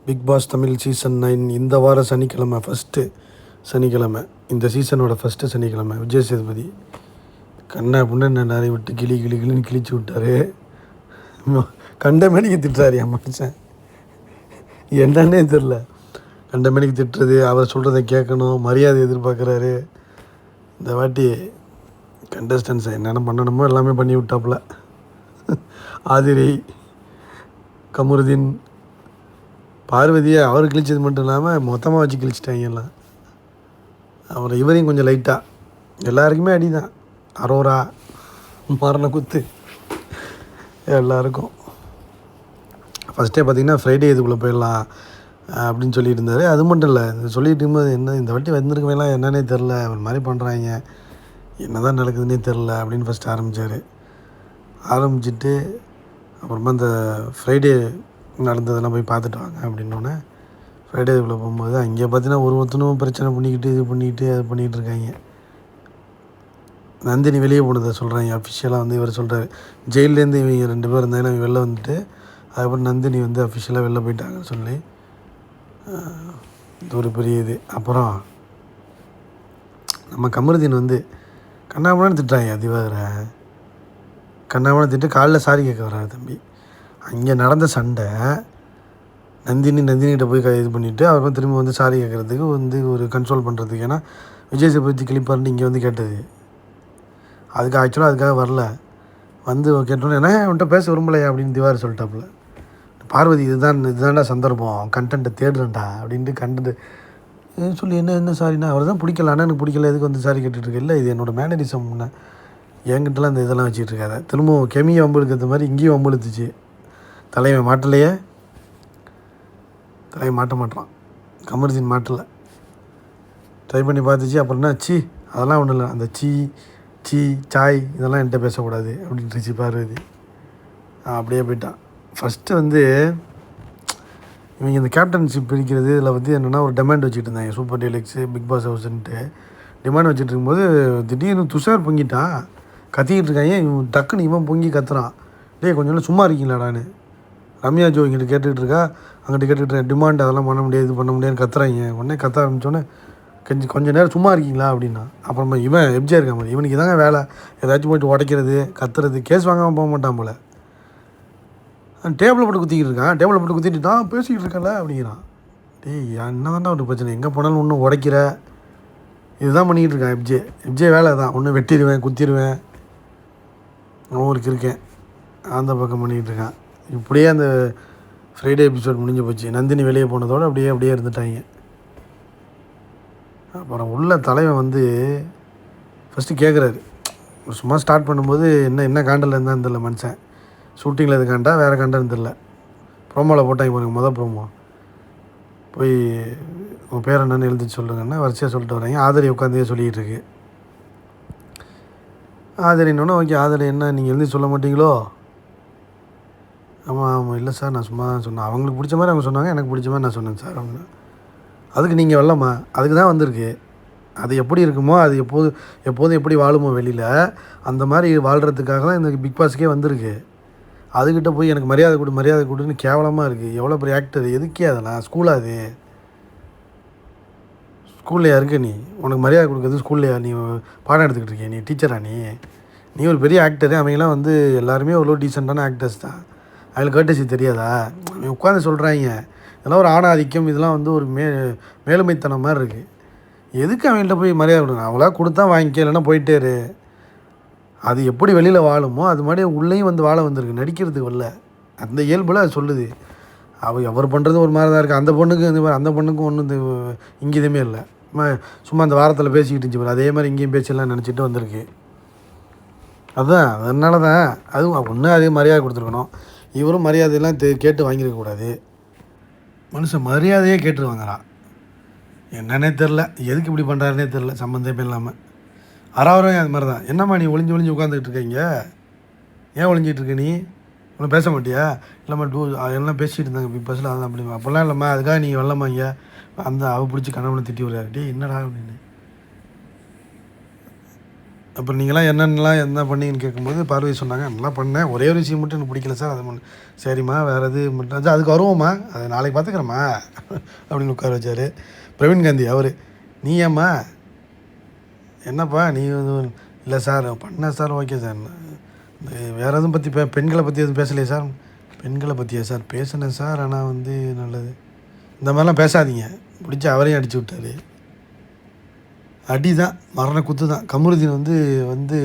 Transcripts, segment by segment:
Big pass Tamil season 9 இந்த வார சனிக்கிழமை ஃபஸ்ட்டு சனிக்கிழமை, இந்த சீசனோட ஃபஸ்ட்டு சனிக்கிழமை விஜய் சேதுபதி கண்ணை புண்ணை நிறைய விட்டு கிளின்னு கிழிச்சு விட்டார். கண்ட மேனிக்கு திட்டுறாரு என் மனுஷன், என்னன்னே தெரில. கண்ட மேனிக்கு திட்டுறது, அவர் சொல்கிறத கேட்கணும், மரியாதை எதிர்பார்க்குறாரு. இந்த வாட்டி கண்டஸ்டன்ஸை என்னென்ன பண்ணணுமோ எல்லாமே பண்ணி விட்டாப்புல. ஆதிரை, கமருதீன், பார்வதியை அவர் கிழிச்சது மட்டும் இல்லாமல் மொத்தமாக வச்சு கிழிச்சிட்டாங்க எல்லாம். அப்புறம் இவரையும் கொஞ்சம் லைட்டாக, எல்லாருக்குமே அடி தான். அரோரா, மரண குத்து எல்லாருக்கும். ஃபஸ்ட்டே பார்த்திங்கன்னா ஃப்ரைடே இதுக்குள்ளே போயிடலாம் அப்படின்னு சொல்லிட்டு இருந்தார். அது மட்டும் இல்லை, சொல்லிட்டு இருக்கும்போது என்ன இந்த வாட்டி வந்திருக்கவேலாம் என்னன்னே தெரில, ஒரு மாதிரி பண்ணுறாங்க, என்ன தான் நடக்குதுன்னே தெரில அப்படின்னு ஃபஸ்ட்டு ஆரம்பிச்சுட்டு அப்புறமா இந்த ஃப்ரைடே நடந்ததெல்லாம் போய் பார்த்துட்டு வாங்க அப்படின்னோடனே ஃப்ரைடே இதுக்குள்ளே போகும்போது அங்கே பார்த்தீங்கன்னா ஒருத்தனும் பிரச்சனை பண்ணிக்கிட்டு இது பண்ணிக்கிட்டு அது பண்ணிகிட்டு இருக்காங்க. நந்தினி வெளியே போனதை சொல்கிறாங்க அஃபிஷியலாக. வந்து இவர் சொல்கிறார் ஜெயிலேருந்து இவங்க 2 பேர் இருந்தாலும் இவங்க வெளில வந்துட்டு அதுக்கப்புறம் நந்தினி வந்து அஃபிஷியலாக வெளில போயிட்டாங்கன்னு சொல்லி இது ஒரு பெரிய இது. அப்புறம் நம்ம கமருதீன் வந்து கண்ணாமூலன்னு திட்டுறாங்க திவாகரை. கண்ணாமூலன்னு திட்டு காலைல சாரி கேட்க வர்றாரு தம்பி. அங்கே நடந்த சண்டை நந்தினிகிட்ட போய் இது பண்ணிவிட்டு அப்புறம் திரும்ப வந்து சாரி கேட்குறதுக்கு வந்து ஒரு கன்சோல் பண்ணுறதுக்கு. ஏன்னா விஜய் சேதுபதி கிளிப்பாருன்னு இங்கே வந்து கேட்டது, அதுக்காக வரல. வந்து கேட்டோன்னே என்ன அவன்கிட்ட பேச விரும்பலையா அப்படின்னு திவாகர் சொல்லிட்டாப்புல. பார்வதி இதுதான்டா சந்தர்ப்பம், கண்டென்ட்டை தேடுறேன்டா அப்படின்ட்டு கண்டென்ட்டு சொல்லி என்ன சாரிண்ணா அவர் தான் பிடிக்கல, ஆனால் எனக்கு பிடிக்கல, எதுக்கு வந்து சாரி கேட்டுட்ருக்கு. இல்லை இது என்னோடய மேனரிசம்னா என்கிட்டலாம் இந்த இதெல்லாம் வச்சுட்டு இருக்காத. திரும்பவும் கெமியை வம்பெழுக்கிறது மாதிரி இங்கேயும் வம்பெழுத்துச்சு. தலைவன் மாட்டலையே, தலைவன் மாட்ட மாட்டான், கமருதீன் மாட்டலை. ட்ரை பண்ணி பார்த்துச்சு. அப்புறம் என்ன சி அதெல்லாம் ஒன்றும் இல்லை, அந்த சீ சாய் இதெல்லாம் என்கிட்ட பேசக்கூடாது அப்படின்ட்டுச்சு பார்வதி. அப்படியே போயிட்டான். ஃபஸ்ட்டு வந்து இவங்க இந்த கேப்டன்ஷிப் பிரிக்கிறது இதில் வந்து என்னென்னா ஒரு டிமாண்ட் வச்சுட்டு இருந்தாங்க. சூப்பர் டீலக்ஸு, பிக் பாஸ் ஹவுஸ்ன்ட்டு டிமாண்ட் வச்சுட்டு இருக்கும்போது திடீர்னு துஷார் பொங்கிட்டான், கத்திக்கிட்டு இருக்காங்க. இவன் டக்குன்னு இவன் பொங்கி கத்துறான், டேய் கொஞ்சம் சும்மா இருக்கீங்களாடான்னு. ரம்யா ஜோ இங்கிட்ட கேட்டுக்கிட்டு இருக்கா, அங்கிட்ட கேட்டுக்கிட்டு டிமாண்ட் அதெல்லாம் பண்ண முடியாது, இது பண்ண முடியாதுன்னு கத்துறாங்க. உடனே கத்த ஆரம்பித்தோன்னே கொஞ்சம் நேரம் சும்மா இருக்கீங்களா அப்படின்னா. அப்புறமா இவன் எப்ஜே இருக்க மாதிரி இவனுக்கு இதாங்க வேலை, ஏதாச்சும் போய்ட்டு உடைக்கிறது கத்துறது, கேஸ் வாங்காமல் போக மாட்டான் போல். டேபிளை போட்டு குத்திக்கிட்டு இருக்கான், டேபிளை போட்டு குத்திட்டு நான் பேசிக்கிட்டு இருக்கல அப்படிங்கிறான். டேய் என்ன தான்டா ஒரு பிரச்சனை, எங்கே போனாலும் ஒன்றும் உடைக்கிற இதுதான் பண்ணிக்கிட்டு இருக்கான் எப்ஜே வேலை தான். ஒன்று வெட்டிடுவேன் குத்திடுவேன் ஊருக்கு இருக்கேன் அந்த பக்கம் பண்ணிக்கிட்டு இருக்கான். இப்படியே அந்த ஃப்ரைடே எபிசோட் முடிஞ்சு போச்சு. நந்தினி வெளியே போனதோடு அப்படியே இருந்துட்டாங்க. அப்புறம் உள்ள தலைவன் வந்து ஃபஸ்ட்டு கேட்குறாரு, சும்மா ஸ்டார்ட் பண்ணும்போது என்ன காண்டில் இருந்தான்னு தெரில மனுஷன். ஷூட்டிங்கில் இது காண்டா வேறு காண்டான்னு தெரில. ப்ரோமோவில் போட்டாங்க பாருங்க, ப்ரோமோ போய் உன் பேர் என்னன்னு எழுதி சொல்லுங்கன்னா வரிசையாக சொல்லிட்டு வராங்க. ஆதரி உட்காந்தே சொல்லிகிட்டு இருக்கு. ஆதரின்னொன்னே ஓகே ஆதரி என்ன நீங்கள் எழுதி சொல்ல மாட்டீங்களோ. ஆமாம் இல்லை சார் நான் சும்மா தான் சொன்னேன், அவங்களுக்கு பிடிச்ச மாதிரி அவங்க சொன்னாங்க, எனக்கு பிடிச்ச மாதிரி நான் சொன்னேன் சார் அவங்க. அதுக்கு நீங்கள் வரலாமா, அதுக்கு தான் வந்திருக்கு. அது எப்படி இருக்குமோ, அது எப்போதும் எப்படி வாழுமோ வெளியில், அந்த மாதிரி வாழ்கிறதுக்காக தான் இந்த பிக் பாஸுக்கே வந்திருக்கு. அதுக்கிட்ட போய் எனக்கு மரியாதை கொடுன்னு கேவலமாக இருக்குது. எவ்வளோ பெரிய ஆக்டர், எதுக்கே அதெல்லாம் ஸ்கூலாக அது ஸ்கூல்லையா இருக்க நீ, உனக்கு மரியாதை கொடுக்குறது ஸ்கூல்லையா, நீ பாடம் எடுத்துக்கிட்டு இருக்கிய, நீ டீச்சரா, நீ ஒரு பெரிய ஆக்டரு. அவங்களாம் வந்து எல்லாருமே அவ்வளோ டீசெண்டான ஆக்டர்ஸ் தான், அவங்களுக்கு கேட்டசி தெரியாதா. அவங்க உட்காந்து சொல்கிறாங்க இதெல்லாம் ஒரு ஆணாதிக்கம், இதெல்லாம் வந்து ஒரு மேலுமைத்தனம் மாதிரி இருக்குது. எதுக்கு அவங்கள்ட்ட போய் மரியாதை கொடுங்க, அவங்களா கொடுத்தா வாங்கிக்க, இல்லைன்னா போயிட்டேரு. அது எப்படி வெளியில் வாழுமோ அது மாதிரி உள்ளேயும் வந்து வாழ வந்திருக்கு, நடிக்கிறதுக்கு வரல. அந்த இயல்பில் அது சொல்லுது. அவர் பண்ணுறது ஒரு மாதிரி தான் இருக்குது. அந்த பொண்ணுக்கும் ஒன்றும் இங்கேயுமே இல்லை, சும்மா அந்த வாரத்தில் பேசிக்கிட்டு இருந்துச்சு, அதே மாதிரி இங்கேயும் பேசிடலாம் நினச்சிட்டு வந்திருக்கு. அதுதான் அதனால தான் அதுவும் ஒன்று அதே மரியாதை கொடுத்துருக்கணும். இவரும் மரியாதையெல்லாம் கேட்டு வாங்கியிருக்கக்கூடாது. மனுஷன் மரியாதையே கேட்டு வாங்குறான், என்னன்னே தெரில, எதுக்கு இப்படி பண்ணுறாருனே தெரில, சம்மந்தமே இல்லாமல். அறாவரம் அது மாதிரி தான். என்னம்மா நீ ஒளிஞ்சு உட்காந்துக்கிட்டு இருக்கீங்க, ஏன் ஒளிஞ்சிட்டு இருக்க, நீ ஒன்றும் பேச மாட்டியா, இல்லைம்மா எல்லாம் பேசிகிட்டு இருந்தாங்க பிக் பாஸில், அதான் அப்படி அப்போல்லாம் இல்லைம்மா, அதுக்காக நீங்கள் வரலாமா இங்கே அந்த அவள் பிடிச்சி கணவனை திட்டி விடுறாரு. டே என்னடா அப்படின்னு அப்புறம் நீங்களாம் என்னென்னலாம் என்ன பண்ணீங்கன்னு கேட்கும்போது பார்வதி சொன்னாங்க, நல்லா பண்ணேன், ஒரே ஒரு விஷயம் மட்டும் எனக்கு பிடிக்கல சார், அது பண்ண. சரிம்மா வேறு எது மட்டும் அதுக்கு வருவோம்மா, அது நாளைக்கு பார்த்துக்குறேம்மா அப்படின்னு உட்கார வச்சார். பிரவீன் காந்தி அவர், நீ ஏம்மா என்னப்பா நீ இல்லை சார் பண்ணேன் சார், ஓகே சார், வேறு எதுவும் பற்றி பெண்களை பற்றி எதுவும் பேசலையே சார். பெண்களை பற்றியா சார், பேசினேன் சார், ஆனால் வந்து நல்லது இந்த மாதிரிலாம் பேசாதீங்க, பிடிச்சி அவரையும் அடித்து விட்டார். அடி தான், மரண குத்து தான். கமருதீன் வந்து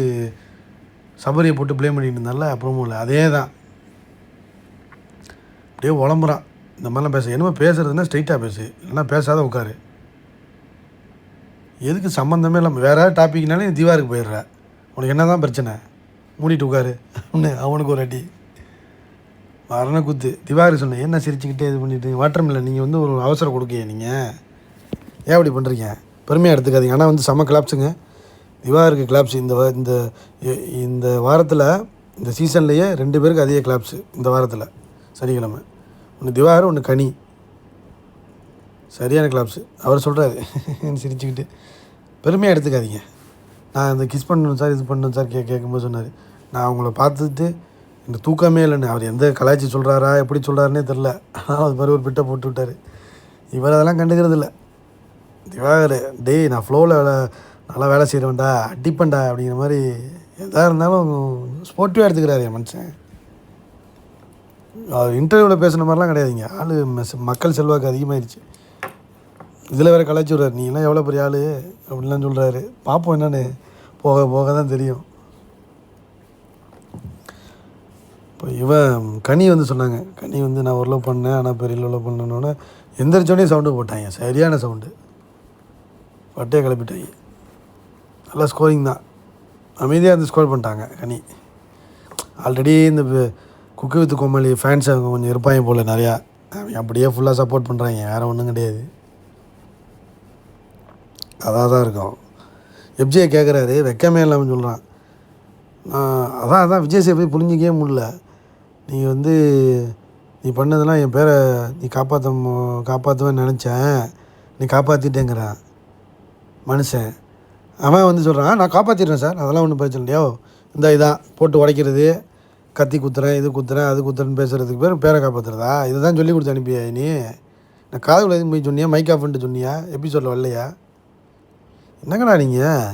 சபரியை போட்டு ப்ளேம் பண்ணிட்டு இருந்தால அப்புறமும் இல்லை, அதே தான் அப்படியே உளம்புறான். இந்த மாதிரிலாம் பேச என்னமோ பேசுகிறதுனா ஸ்ட்ரைட்டாக பேசு, இல்லைன்னா பேசாத உட்காரு. எதுக்கு சம்மந்தமே இல்லாமல் வேறு ஏதாவது டாப்பிக்னாலே நீ திவாருக்கு போயிடுற, உனக்கு என்ன தான் பிரச்சனை, மூடிட்டு உட்காரு ஒன்று. அவனுக்கு ஒரு அடி, மரண குத்து. திவாரி சொன்னேன், என்ன சிரிச்சுக்கிட்டே இது பண்ணிட்டு வாட்டர் இல்லை, நீங்கள் வந்து ஒரு அவசரம் கொடுக்க, நீங்கள் ஏன் அப்படி பண்ணுறீங்க, பெருமையாக எடுத்துக்காதீங்க. ஆனால் வந்து செம்ம கிளாப்ஸுங்க, திவாருக்கு கிளாப்ஸ். இந்த இந்த வாரத்தில் இந்த சீசன்லேயே 2 பேருக்கு அதிக கிளாப்ஸு இந்த வாரத்தில். சனிக்கிழமை ஒன்று திவார், ஒன்று கனி, சரியான கிளாப்ஸு. அவர் சொல்கிறாரு சிரிச்சுக்கிட்டு, பெருமையாக எடுத்துக்காதீங்க. நான் இந்த கிஸ் பண்ணணும் சார், இது பண்ணணும் சார் கேட்கும்போது சொன்னார், நான் அவங்கள பார்த்துட்டு எனக்கு தூக்கமே இல்லைன்னு. அவர் எந்த கலாய்ச்சி சொல்கிறாரா எப்படி சொல்கிறாருன்னே தெரில, ஆனால் அது மாதிரி ஒரு பிட்டை போட்டு விட்டார். இவர் அதெல்லாம் கண்டுக்கிறது இல்லை. திவாகர், டேய் நான் ஃப்ளோவில் நல்லா வேலை செய்கிறேன்டா, அடிப்பேன்டா அப்படிங்கிற மாதிரி எதாக இருந்தாலும் ஸ்போர்ட்டிவாக எடுத்துக்கிறாரு என் மனுஷன். அவர் இன்டர்வியூவில் பேசுன மாதிரிலாம் கிடையாதுங்க, ஆள் மக்கள் செல்வாக்கு அதிகமாகிடுச்சு. இதில் வேறு கலாய்ச்சி விட்றாரு, நீங்களாம் எவ்வளோ பெரிய ஆள் அப்படின்லாம் சொல்கிறாரு. பார்ப்போம் என்னென்னு, போக போக தான் தெரியும். இப்போ இவன் கனி வந்து சொன்னாங்க, கனி வந்து நான் ஒரு லவ் பண்ணேன், ஆனால் பெரிய லவ் பண்ணணுன்னே எந்திரிச்சோடனே சவுண்டு போட்டாங்க, சரியான சவுண்டு, வட்டையை கிளப்பிட்டாங்க. நல்லா ஸ்கோரிங் தான், அமைதியாக வந்து ஸ்கோர் பண்ணிட்டாங்க கனி. ஆல்ரெடி இந்த குக்கு வித் கோமாளி ஃபேன்ஸ் அவங்க கொஞ்சம் இருப்பாங்க போல் நிறையா, அவங்க அப்படியே ஃபுல்லாக சப்போர்ட் பண்ணுறாங்க, வேறு ஒன்றும் கிடையாது. அதாக தான் இருக்கும். எப்ஜியை கேட்குறாரு, வெக்கமே இல்லாமல் சொல்கிறான், அதான் விஜய் சேவை புரிஞ்சிக்கவே முடியல, நீங்கள் வந்து நீ பண்ணதெல்லாம் என் பேரை நீ காப்பாற்றுவேன்னு நினச்சேன், நீ காப்பாற்றிட்டேங்கிறான் மனுஷன். அவன் வந்து சொல்கிறான், நான் காப்பாற்றிடுறேன் சார், அதெல்லாம் ஒன்றும் பிரச்சனை இல்லையோ, இந்த இதான் போட்டு உடைக்கிறது, கத்தி குத்துறேன், இது குத்துறேன், அது குத்துறேன்னு பேசுகிறதுக்கு பேர் பேரை காப்பாற்றுறதா, இதை தான் சொல்லி கொடுத்து அனுப்பியா நீ? நான் காதுக்குள்ள எதுவும் போய் சொன்னியா, மைக் ஆஃப் பண்ணிட்டு சொன்னியா, எபிசோடில் வரலையா? என்னங்கண்ணா நீங்கள்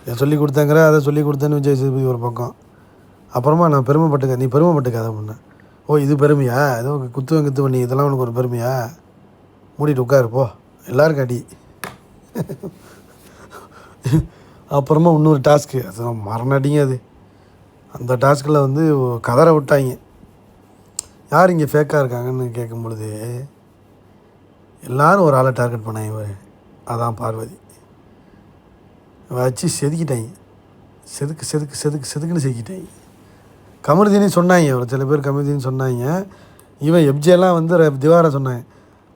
இதை சொல்லி கொடுத்தாங்கிற, அதை சொல்லி கொடுத்தேன்னு விஜய் சேதுபதி ஒரு பக்கம். அப்புறமா நான் நீ பெருமைப்பட்டுக்காத முன்ன. ஓ இது பெருமையா, ஏதோ குத்துவன் நீ, இதெல்லாம் உனக்கு ஒரு பெருமையா, மூடிட்டு உட்காரு போ, எல்லாருக்கும் அடி. அப்புறமா இன்னொரு டாஸ்க்கு, அது மரண அடிங்க அது. அந்த டாஸ்கில் வந்து கதற விட்டாங்க, யார் இங்கே ஃபேக்காக இருக்காங்கன்னு கேட்கும் பொழுது எல்லோரும் ஒரு ஆளை டார்கெட் பண்ணாங்க. இவர் அதான் பார்வதி வச்சு செதுக்கிட்டாங்க, செதுக்குன்னு செதுக்கிட்டாங்க. கமருதீனு சொன்னாங்க, ஒரு சில பேர் கமருதீனு சொன்னாங்க. இவன் எப்ஜியெல்லாம் வந்து திவாரை சொன்னாங்க,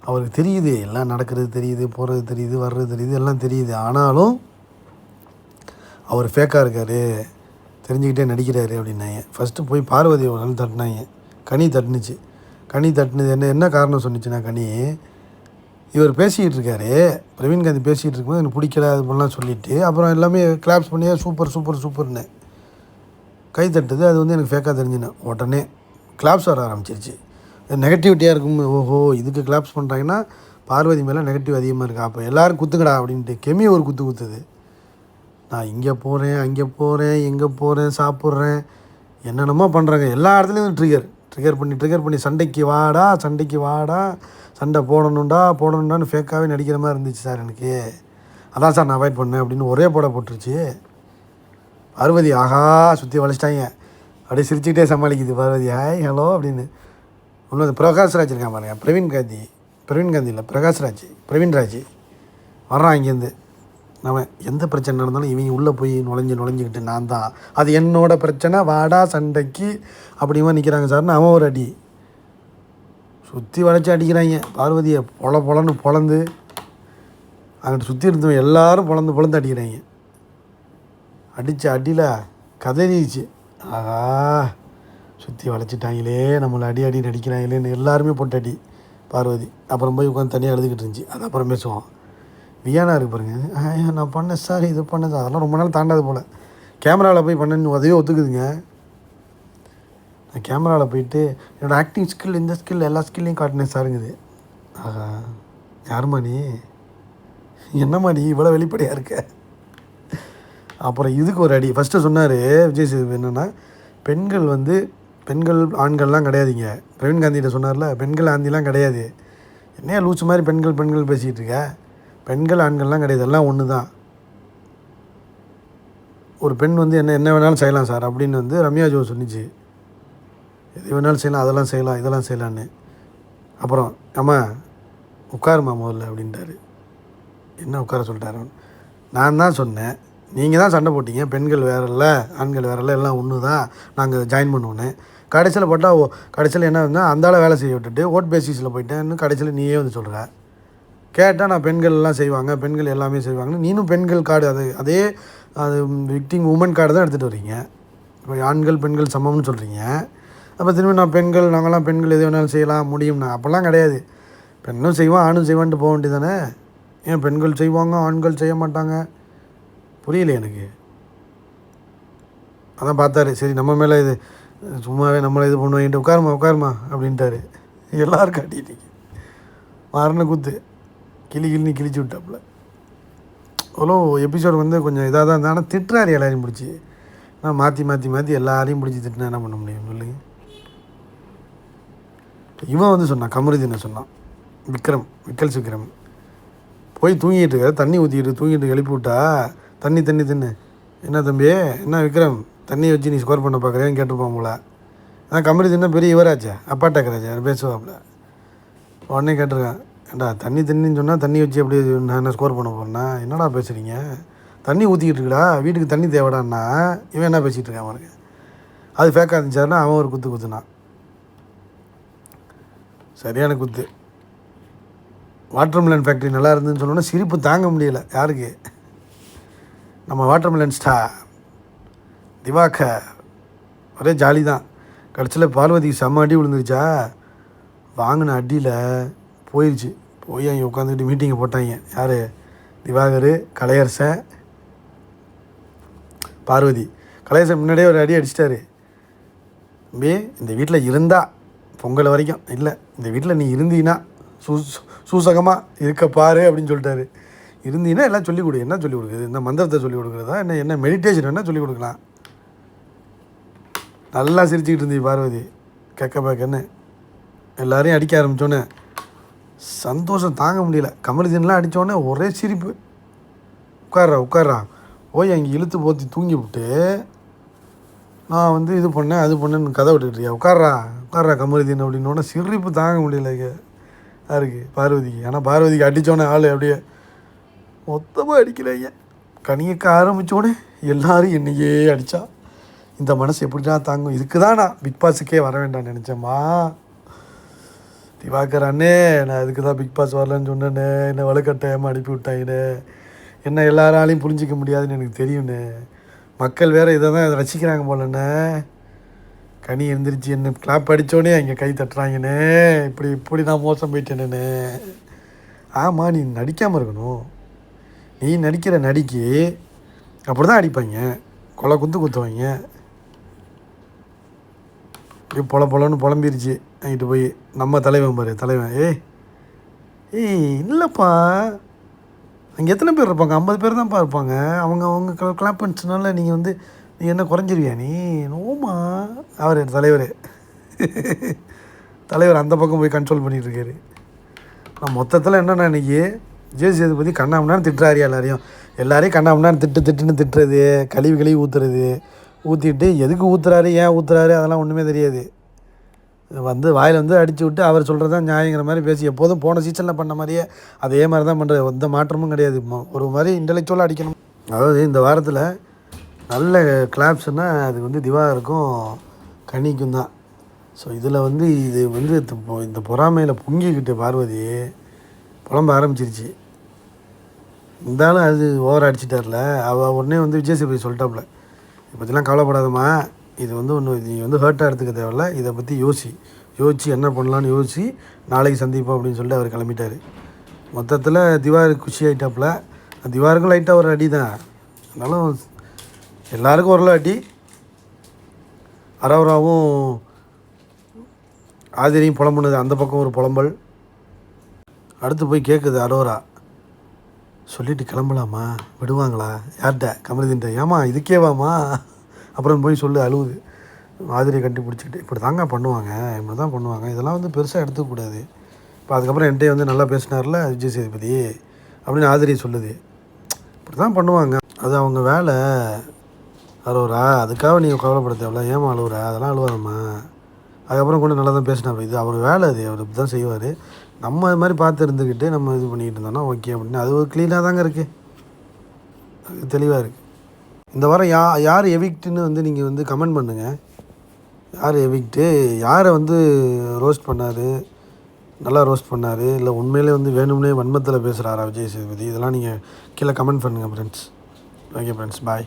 அவருக்கு தெரியுது எல்லாம் நடக்கிறது தெரியுது, போகிறது தெரியுது, வர்றது தெரியுது, எல்லாம் தெரியுது, ஆனாலும் அவர் ஃபேக்காக இருக்கார், தெரிஞ்சுக்கிட்டே நடிக்கிறாரு அப்படின்னாங்க. ஃபஸ்ட்டு போய் பார்வதி ஒரு நாள் தட்டினாங்க, கனி தட்டுனுச்சு. கனி தட்டுனது என்ன காரணம் சொன்னிச்சுன்னா, கனி இவர் பேசிக்கிட்டு இருக்காரு, பிரவீன் காந்தி பேசிகிட்டு இருக்கும்போது எனக்கு பிடிக்கல அது பண்ணலாம் சொல்லிவிட்டு அப்புறம் எல்லாமே கிளாப்ஸ் பண்ணியே சூப்பர்னு கை தட்டுது. அது வந்து எனக்கு ஃபேக்காக தெரிஞ்சுனேன், உடனே கிளாப்ஸ் வர ஆரம்பிச்சிருச்சு. நெகட்டிவிட்டியாக இருக்கும். ஓஹோ இதுக்கு கிளாப்ஸ் பண்ணுறாங்கன்னா பார்வதி மேலே நெகட்டிவ் அதிகமாக இருக்கா, அப்போ எல்லோரும் குத்துக்கடா அப்படின்ட்டு கெமி ஒரு குத்துது. நான் இங்கே போகிறேன், அங்கே போகிறேன், எங்கே போகிறேன், சாப்பிட்றேன், என்னென்னமோ பண்ணுறாங்க, எல்லா இடத்துலையும் ட்ரிகர் பண்ணி சண்டைக்கு வாடா, சண்டை போடணுண்டான்னு ஃபேக்காகவே நடிக்கிற மாதிரி இருந்துச்சு சார் எனக்கு, அதான் சார் நான் அவாய்ட் பண்ணேன் அப்படின்னு ஒரே போட்டுருச்சு. பார்வதி ஆஹா சுற்றி வளைச்சிட்டாங்க, அப்படியே சிரிச்சுக்கிட்டே சமாளிக்குது பார்வதி, ஹாய் ஹலோ அப்படின்னு. இன்னும் பிரகாஷ்ராஜ் இருக்கான் பாருங்க, பிரவீன் காந்தி இல்லை பிரவீன்ராஜ் வர்றான் இங்கேருந்து. அவன் எந்த பிரச்சனை நடந்தாலும் இவங்க உள்ளே போய் நுழைஞ்சிக்கிட்டு நான் தான், அது என்னோடய பிரச்சனை, வாடா சண்டைக்கு அப்படிமா நிற்கிறாங்க சார்னு அவன் ஒரு அடி சுற்றி வளைச்சி அடிக்கிறாங்க பார்வதியை, பொலன்னு பொழந்து அங்கிட்டு சுற்றி இருந்தவன் எல்லோரும் பொழந்து அடிக்கிறாங்க. அடித்த அடியில் கதறிச்சு, ஆஹா சுற்றி வளைச்சிட்டாங்களே, நம்மளை அடி நடிக்கிறாங்களேன்னு எல்லாருமே போட்டு அடி பார்வதி. அப்புறம் போய் உட்காந்து தனியாக எழுதிக்கிட்டு இருந்துச்சு, அது அப்புறம் பேசுவோம். வியானா இருக்கு பாருங்க, நான் பண்ணேன் சார், இது பண்ணேன் சார், அதெல்லாம் ரொம்ப நாள் தாண்டாது போல். கேமராவில் போய் பண்ணேன்னு உதவியே ஒத்துக்குதுங்க. நான் கேமராவில் போயிட்டு என்னோடய ஆக்டிங் ஸ்கில், இந்த ஸ்கில், எல்லா ஸ்கில்லையும் காட்டினேன் சாருங்குது. ஆஹா, யாருமா நீ, என்னம்மா நீ இவ்வளோ வெளிப்படையாக இருக்க? அப்புறம் இதுக்கு ஒரு அடி ஃபஸ்ட்டு சொன்னார் விஜய் சேதுபதி. என்னென்னா பெண்கள் ஆண்கள்லாம் கிடையாதுங்க. பிரவீன் காந்திகிட்ட சொன்னார்ல, பெண்கள் ஆந்திலாம் கிடையாது. என்னையா லூச்சு மாதிரி பெண்கள் பேசிகிட்டு இருக்க? பெண்கள் ஆண்கள்லாம் கிடையாது, எல்லாம் ஒன்று தான். ஒரு பெண் வந்து என்ன வேணாலும் செய்யலாம் சார் அப்படின்னு வந்து ரம்யா ஜோ சொன்னிச்சு. எது வேணாலும் செய்யலாம், அதெல்லாம் செய்யலாம், இதெல்லாம் செய்யலான்னு. அப்புறம் அம்மா உட்காருமா முதல்ல அப்படின்ட்டாரு. என்ன உட்கார சொல்லிட்டாரு? நான் தான் சொன்னேன், நீங்கள் தான் சண்டை போட்டீங்க, பெண்கள் வேறு இல்லை, ஆண்கள் வேறு இல்லை, எல்லாம் ஒன்று தான், நாங்கள் ஜாயின் பண்ணுவோன்னு. கடைசியில் போட்டால் கடைசியில் என்ன இருந்தால் அந்தால வேலை செய்ய விட்டுட்டு ஓட் பேசிஸில் போயிட்டேன்னு கடைசியில் நீயே வந்து சொல்கிற. கேட்டால் நான் பெண்கள் எல்லாம் செய்வாங்க, பெண்கள் எல்லாமே செய்வாங்கன்னு நீனும் பெண்கள் கார்டு அதே விக்டிங் உமன் கார்டு தான் எடுத்துகிட்டு வரீங்க. இப்போ ஆண்கள் பெண்கள் சமம்னு சொல்கிறீங்க. அப்போ திரும்பி நான் பெண்கள், நாங்களாம் பெண்கள் எது வேணாலும் செய்யலாம் முடியும்னா, அப்போல்லாம் கிடையாது. பெண்ணும் செய்வான் ஆணும் செய்வான்ட்டு போக வேண்டியது தானே. ஏன் பெண்கள் செய்வாங்க ஆண்கள் செய்ய மாட்டாங்க? புரியல எனக்கு. அதான் பார்த்தாரு, சரி நம்ம மேலே இது சும்மாவே நம்மளை இது பண்ணுவாங்கிட்டு உட்காருமா அப்படின்ட்டாரு. எல்லோரும் காட்டிட்டீங்க மரண குத்து, கிளின்னு கிழிச்சு விட்டாப்புல. அவ்வளோ எபிசோடு வந்து கொஞ்சம் இதாக தான் இருந்தால், ஆனால் திட்டுறாரு எல்லாரையும் பிடிச்சி. ஆனால் மாற்றி எல்லாரையும் பிடிச்சி திட்டினா என்ன பண்ண முடியும் சொல்லுங்க? இவன் வந்து சொன்னான், கமருதீனை சொன்னான், விக்கல் போய் தூங்கிட்டு இருக்காரு, தண்ணி ஊற்றிக்கிட்டு தூங்கிட்டு எழுப்பி விட்டா, தண்ணி தின்னு, என்ன தம்பி, என்ன விக்ரம் தண்ணி வச்சு நீ ஸ்கோர் பண்ண பார்க்குறேன்னு கேட்டுருப்பான் போல. ஆனால் கமருதீன்னா பெரிய இவராச்சா, அப்பாட்டாக்கராச்சா, பேசுவாப்புல. உடனே கேட்டிருக்கான், ஏண்டா தண்ணின்னு சொன்னால் தண்ணி வச்சு எப்படி நான் என்ன ஸ்கோர் பண்ண போகிறேன்னா, என்னடா பேசுகிறீங்க, தண்ணி ஊற்றிக்கிட்டு இருக்குடா, வீட்டுக்கு தண்ணி தேவைடான்னா, இவன் என்ன பேசிகிட்டு இருக்கான் அவனுக்கு. அது ஃபேக்காக இருந்துச்சாருன்னா அவன் ஒரு குத்துனான், சரியான குத்து. வாட்டர்மெலன் ஃபேக்ட்ரி நல்லா இருந்துன்னு சொன்னோன்னா சிரிப்பு தாங்க முடியலை யாருக்கு? நம்ம வாட்டர்மெலன் ஸ்டார் திவாகர் ஒரே ஜாலி தான். கடைசியில் பார்வதிக்கு செம்ம அடி விழுந்துருச்சா, வாங்கின அடியில் போயிடுச்சு. போய் அங்கே உட்காந்துக்கிட்டு மீட்டிங்கை போட்டாங்க. யார்? திவாகர், கலையரசன், பார்வதி. கலையரசன் முன்னாடியே ஒரு அடி அடிச்சிட்டாரு. தம்பி, இந்த வீட்டில் இருந்தால் பொங்கல் வரைக்கும் இல்லை, இந்த வீட்டில் நீ இருந்தீன்னா சூசகமாக இருக்க பாரு அப்படின்னு சொல்லிட்டாரு. இருந்தீங்கன்னா எல்லாம் சொல்லிக் கொடு. என்ன சொல்லிக் கொடுக்குறது? இந்த மந்திரத்தை சொல்லிக் கொடுக்குறதா என்ன மெடிடேஷன் என்ன சொல்லிக் கொடுக்கலாம்? நல்லா சிரிச்சுக்கிட்டு இருந்தீங்க பார்வதி, கேட்கன்னு எல்லாரையும் அடிக்க ஆரம்பித்தோன்னே சந்தோஷம் தாங்க முடியல. கமருதீன்லாம் அடித்தோடனே ஒரே சிரிப்பு. உட்கார்றா போய் அங்கே இழுத்து போற்றி தூங்கி விட்டு, நான் வந்து இது பண்ணேன் அது பண்ணேன்னு கதை விட்டுக்கிட்டியா, உட்கார்றா கமருதீன் அப்படின்னோடனே சிரிப்பு தாங்க முடியல யாருக்கு? பார்வதிக்கு. ஆனால் பார்வதிக்கு அடித்தோடனே ஆள் அப்படியே மொத்தமாக அடிக்கலைங்க. கனியக்க ஆரம்பித்தோடனே எல்லோரும் என்னையே அடித்தா இந்த மனசு எப்படிடா தாங்கும்? இதுக்கு தான் நான் பிக் பாஸுக்கே வர வேண்டாம்னு நினச்சேம்மா. திவாகர் அண்ணே, நான் அதுக்கு தான் பிக் பாஸ் வரலன்னு சொன்னேன்னு, என்னை வலுக்கட்டாயமாக அனுப்பி விட்டாங்கன்னு, என்ன எல்லாராலையும் புரிஞ்சிக்க முடியாதுன்னு எனக்கு தெரியும்னு. மக்கள் வேறு இதை தான் ரசிக்கிறாங்க போலண்ணே. கனி எழுந்திரிச்சு என்ன கிளாப் அடித்தோடனே அங்கே கை தட்டுறாங்கண்ணே, இப்படி நான் மோசம் போயிட்டேன்னு. ஆமாம், நீ நடிக்காமல் இருக்கணும். நீ நடிக்கிற நடிக்கு அப்படி தான் அடிப்பாங்க, கொலை குத்துவாங்க. இப்படி பொலன்னு புலம்பிருச்சு அங்கிட்டு போய். நம்ம தலைவன் பாரு, தலைவன் ஏய் இல்லைப்பா, அங்கே எத்தனை பேர் இருப்பாங்க? 50 பேர் தான்ப்பா இருப்பாங்க. அவங்க கிளாப் பண்ணிச்சனால நீங்கள் வந்து நீ என்ன குறைஞ்சிருவியா நீ? நோமா அவர் தலைவர் அந்த பக்கம் போய் கண்ட்ரோல் பண்ணிகிட்ருக்காரு. நான் மொத்தத்தில் என்னென்னா, இன்றைக்கி விஜய் சேதுபதி கண்ணாமண்ணான்னு திட்டுறாரு எல்லாரையும் கண்ணாமண்ணான்னு திட்டுன்னு திட்டுறது, கழுவி ஊற்றுறது, ஊற்றிட்டு எதுக்கு ஊற்றுறாரு, ஏன் ஊற்றுறாரு அதெல்லாம் ஒன்றுமே தெரியாது. வந்து வாயில் வந்து அடித்து விட்டு அவர் சொல்கிறது தான் நியாயங்கிற மாதிரி பேசி எப்போதும் போன சீசனில் பண்ண மாதிரியே அதே மாதிரி தான் பண்ணுறது. எந்த மாற்றமும் கிடையாது. ஒரு மாதிரி இன்டெலெக்சுவலாக அடிக்கணும். அதாவது இந்த வாரத்தில் நல்ல கிளாப்ஸ்னால் அது வந்து திவாகருக்கும் கனிக்கும் தான். ஸோ இதில் வந்து இது வந்து இந்த பொறாமையில் பொங்கிக்கிட்டு பார்வதி புலம்ப ஆரம்பிச்சிருச்சு. இருந்தாலும் அது ஓவர் அடிச்சிட்டார்ல, அவள் உடனே வந்து விஜய் சேதுபதி சொல்லிட்டாப்புல, இதை பற்றிலாம் கவலைப்படாதம்மா, இது வந்து நீ வந்து ஹர்ட்டாக எடுத்துக்க தேவையில்ல, இதை பற்றி யோசித்து என்ன பண்ணலான்னு யோசித்து நாளைக்கு சந்திப்போம் அப்படின்னு சொல்லிட்டு அவர் கிளம்பிட்டார். மொத்தத்தில் திவார் குஷி ஆகிட்டாப்புல. திவாருக்கும் லைட்டாக ஒரு அடி தான், அதனாலும் எல்லாருக்கும் ஒரு அடி. அரோராவும் ஆதிரியும் புலம்புனது, அந்த பக்கம் ஒரு புலம்பல். அடுத்து போய் கேட்குது அரோரா, சொல்லிவிட்டு கிளம்பலாமா, விடுவாங்களா? யார்கிட்ட? கமருதீன்ட்ட. ஏமா இதுக்கேவாமா? அப்புறம் போய் சொல்லு, அழுவுது. ஆதிரியை கட்டி பிடிச்சிக்கிட்டு, இப்படி தாங்க பண்ணுவாங்க, இப்படி தான் பண்ணுவாங்க, இதெல்லாம் வந்து பெருசாக எடுத்துக்கூடாது. இப்போ அதுக்கப்புறம் என்கிட்ட வந்து நல்லா பேசினார்ல விஜய் சேதுபதி அப்படின்னு ஆதிரி சொல்லுது. இப்படி தான் பண்ணுவாங்க, அது அவங்க வேலை. அழுவுறா, அதுக்காக நீங்கள் கவலைப்பட தேவையில்ல. ஏமா அழுவுறா? அதெல்லாம் அழுவாதம்மா. அதுக்கப்புறம் கூட நல்லா தான் பேசினா, இது அவர் வேலை, அது அவர் இப்படி தான் செய்வார். நம்ம இது மாதிரி பார்த்து இருந்துக்கிட்டு நம்ம இது பண்ணிக்கிட்டு இருந்தோம்னா ஓகே அப்படின்னு. அது ஒரு க்ளீனாக தாங்க இருக்குது, அது தெளிவாக இருக்குது. இந்த வாரம் யார் எவிக்ட்டுன்னு வந்து நீங்கள் வந்து கமெண்ட் பண்ணுங்கள். யார் எவிக்ட்டு, யாரை வந்து ரோஸ்ட் பண்ணார், நல்லா ரோஸ்ட் பண்ணார், இல்லை உண்மையிலே வந்து வேணும்னே வன்மத்தில் பேசுகிறாரா விஜய் சேதுபதி, இதெல்லாம் நீங்கள் கீழே கமெண்ட் பண்ணுங்கள் ஃப்ரெண்ட்ஸ். ஓகே ஃப்ரெண்ட்ஸ், பாய்.